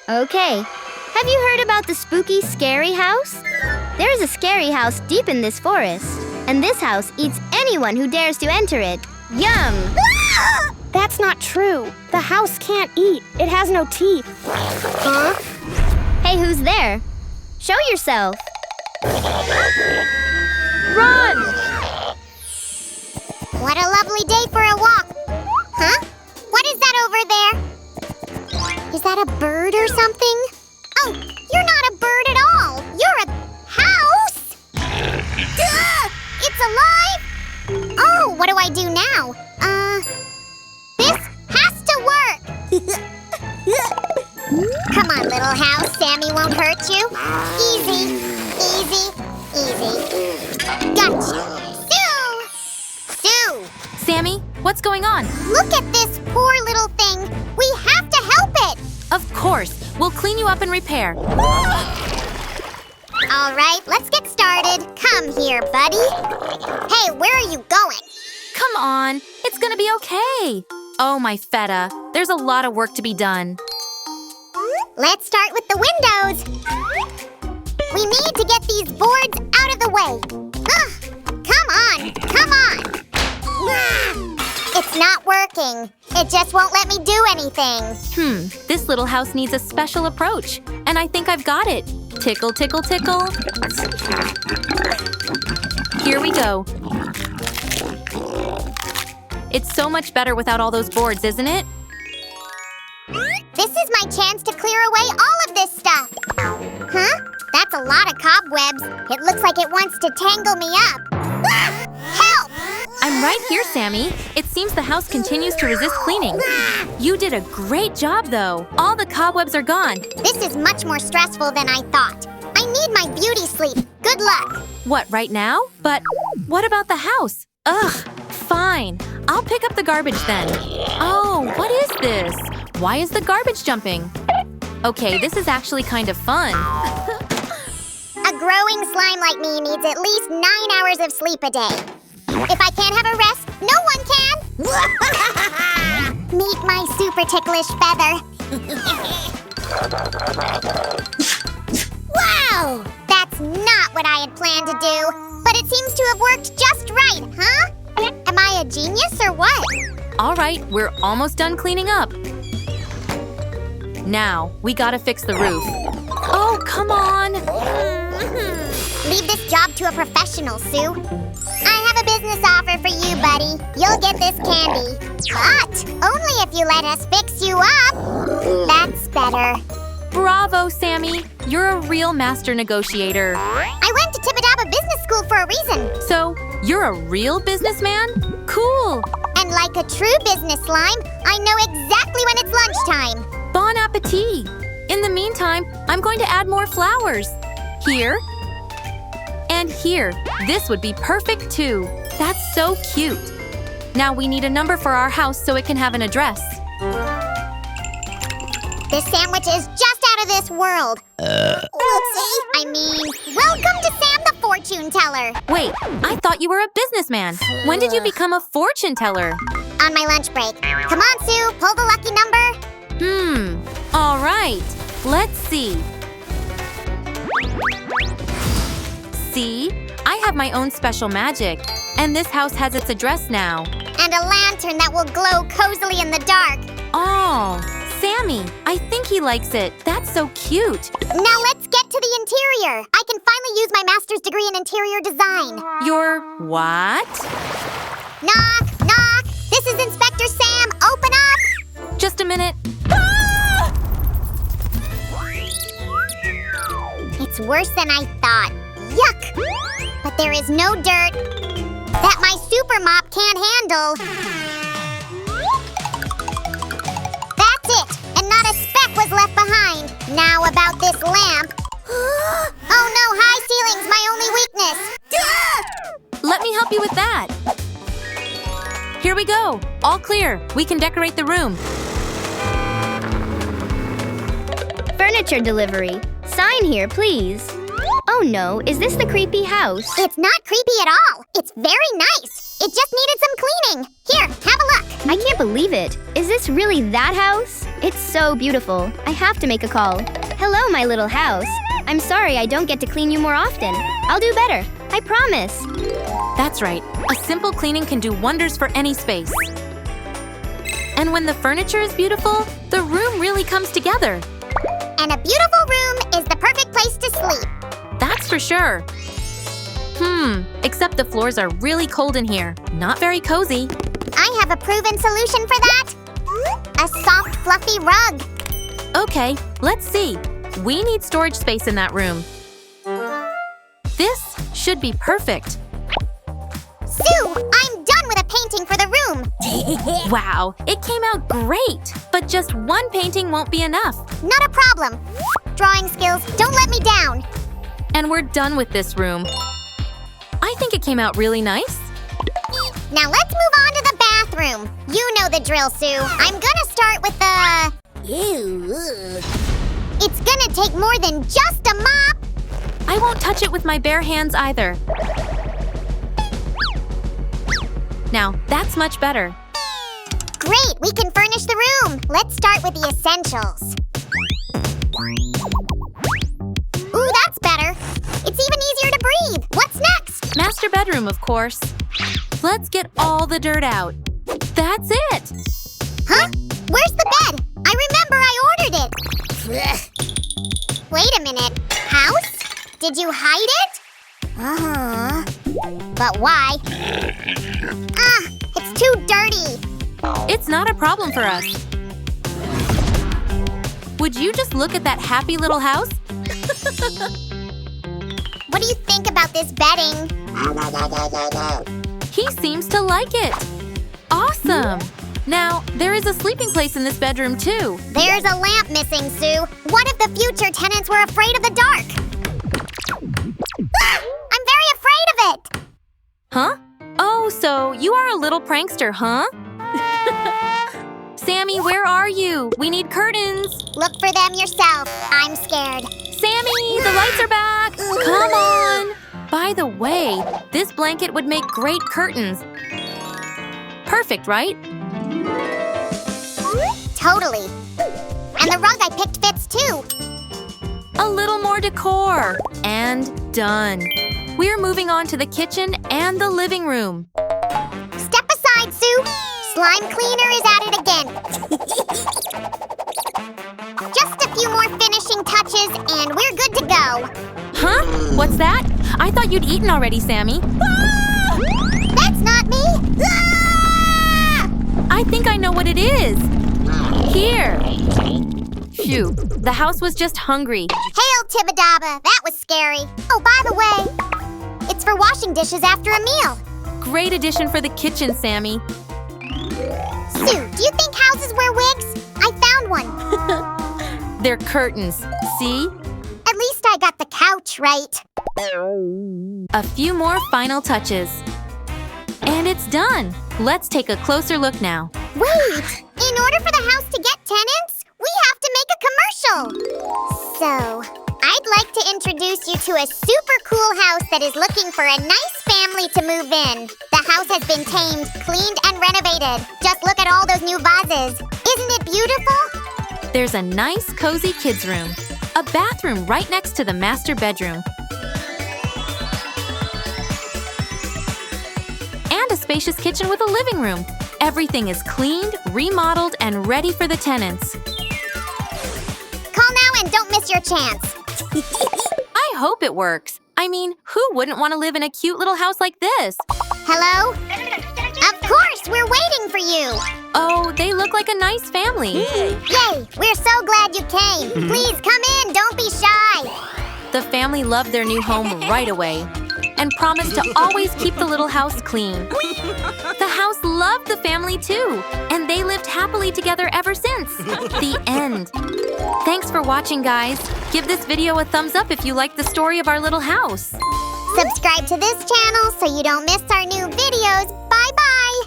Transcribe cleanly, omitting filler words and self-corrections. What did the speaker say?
Okay. Have you heard about the spooky, scary house? There's a scary house deep in this forest, and this house eats anyone who dares to enter it. Yum! That's not true. The house can't eat. It has no teeth. Huh? Hey, who's there? Show yourself. Run! What a lovely day for a walk. Huh? What is that over there? Is that a bird or something? Oh, you're not a bird at all. You're a house. Duh! It's alive? Oh, what do I do now? This has to work. Come on, little house. Sammy won't hurt you. Easy, easy, easy. Gotcha. Sue! Sammy, what's going on? Look at this poor little thing. We have to help it. Of course. We'll clean you up and repair. All right, let's get started. Come here, buddy. Hey, where are you going? Come on. It's gonna be okay. Oh, my feta. There's a lot of work to be done. Let's start with the windows. We need to get these boards out of the way. Ugh, come on. It's not working. It just won't let me do anything. This little house needs a special approach, and I think I've got it. Tickle, tickle, tickle. Here we go. It's so much better without all those boards, isn't it? This is my chance to clear away all of this stuff. Huh? That's a lot of cobwebs. It looks like it wants to tangle me up. Ah! Help! I'm right here, Sammy. It seems the house continues to resist cleaning. You did a great job, though. All the cobwebs are gone. This is much more stressful than I thought. I need my beauty sleep. Good luck. What, right now? But what about the house? Ugh, fine. I'll pick up the garbage then. Oh, what is this? Why is the garbage jumping? Okay, this is actually kind of fun. A growing slime like me needs at least 9 hours of sleep a day. If I can't have a rest, no one can! Meet my super ticklish feather. Wow! That's not what I had planned to do, but it seems to have worked just right, huh? Am I a genius or what? All right, we're almost done cleaning up. Now, we gotta fix the roof. Oh, come on! Leave this job to a professional, Sue. I have a business offer for you, buddy. You'll get this candy. But only if you let us fix you up. That's better. Bravo, Sammy! You're a real master negotiator. I went to Tibidaba Business School for a reason. So, you're a real businessman? Cool! And like a true business slime, I know exactly when it's lunchtime. Bon appetit! In the meantime, I'm going to add more flowers. Here. And here. This would be perfect too. That's so cute. Now we need a number for our house so it can have an address. This sandwich is just out of this world. Whoopsie. I mean, welcome to Sam the Fortune Teller. Wait, I thought you were a businessman. When did you become a fortune teller? On my lunch break. Come on, Sue, pull the lucky number. All right. Let's see. See? I have my own special magic. And this house has its address now. And a lantern that will glow cozily in the dark. Oh, Sammy, I think he likes it. That's so cute. Now let's get to the interior. I can finally use my master's degree in interior design. Your what? Knock, knock. This is Inspector Sam. Open up. Just a minute. It's worse than I thought. Yuck! But there is no dirt that my super mop can't handle. That's it! And not a speck was left behind. Now about this lamp. Oh no, high ceilings, my only weakness. Let me help you with that. Here we go. All clear. We can decorate the room. Furniture delivery. Sign here, please. Oh no, is this the creepy house? It's not creepy at all. It's very nice. It just needed some cleaning. Here, have a look. I can't believe it. Is this really that house? It's so beautiful. I have to make a call. Hello, my little house. I'm sorry I don't get to clean you more often. I'll do better. I promise. That's right. A simple cleaning can do wonders for any space. And when the furniture is beautiful, the room really comes together. And a beautiful room is the perfect place to sleep. That's for sure. Except the floors are really cold in here. Not very cozy. I have a proven solution for that. A soft, fluffy rug. Okay, let's see. We need storage space in that room. This should be perfect. Sue, I'm done with a painting for the room. Wow, it came out great! But just one painting won't be enough. Not a problem. Drawing skills, don't let me down. And we're done with this room. I think it came out really nice. Now let's move on to the bathroom. You know the drill, Sue. I'm gonna start with the... It's gonna take more than just a mop. I won't touch it with my bare hands either. Now, that's much better. Great, we can furnish the room. Let's start with the essentials. Ooh, that's better. It's even easier to breathe. What's next? Master bedroom, of course. Let's get all the dirt out. That's it! Huh? Where's the bed? I remember I ordered it. Wait a minute. House? Did you hide it? But why? It's too dirty. It's not a problem for us. Would you just look at that happy little house? What do you think about this bedding? He seems to like it. Awesome! Now, there is a sleeping place in this bedroom, too. There's a lamp missing, Sue. What if the future tenants were afraid of the dark? I'm very afraid of it. Huh? Oh, so you are a little prankster, huh? Sammy, where are you? We need curtains. Look for them yourself. I'm scared. Sammy, the lights are back. Come on. By the way, this blanket would make great curtains. Perfect, right? Totally. And the rug I picked fits too. A little more decor. And done. We're moving on to the kitchen and the living room. Step aside, Sue. Slime cleaner is at it again. Just a few more finishing touches and we're good to go. Huh? What's that? I thought you'd eaten already, Sammy. Ah! That's not me. Ah! I think I know what it is. Here. Phew, the house was just hungry. Hail Tibidaba, that was scary. Oh, by the way, it's for washing dishes after a meal. Great addition for the kitchen, Sammy. Sue, do you think houses wear wigs? I found one. They're curtains, see? At least I got the couch right. A few more final touches. And it's done. Let's take a closer look now. Wait! In order for the house to get tenants, we have to make a commercial. So, I'd like to introduce you to a super cool house that is looking for a nice family to move in. The house has been tamed, cleaned, and renovated. Just look at all those new vases. Isn't it beautiful? There's a nice, cozy kids' room. A bathroom right next to the master bedroom. And a spacious kitchen with a living room. Everything is cleaned, remodeled, and ready for the tenants. Call now and don't miss your chance. I hope it works. I mean, who wouldn't want to live in a cute little house like this? Hello? Of course, we're waiting for you. Oh, they look like a nice family. Yay, we're so glad you came. Please come in, don't be shy. The family loved their new home right away and promised to always keep the little house clean. The house loved the family too, and they lived happily together ever since. The end. Thanks for watching, guys. Give this video a thumbs up if you like the story of our little house. Subscribe to this channel so you don't miss our new videos.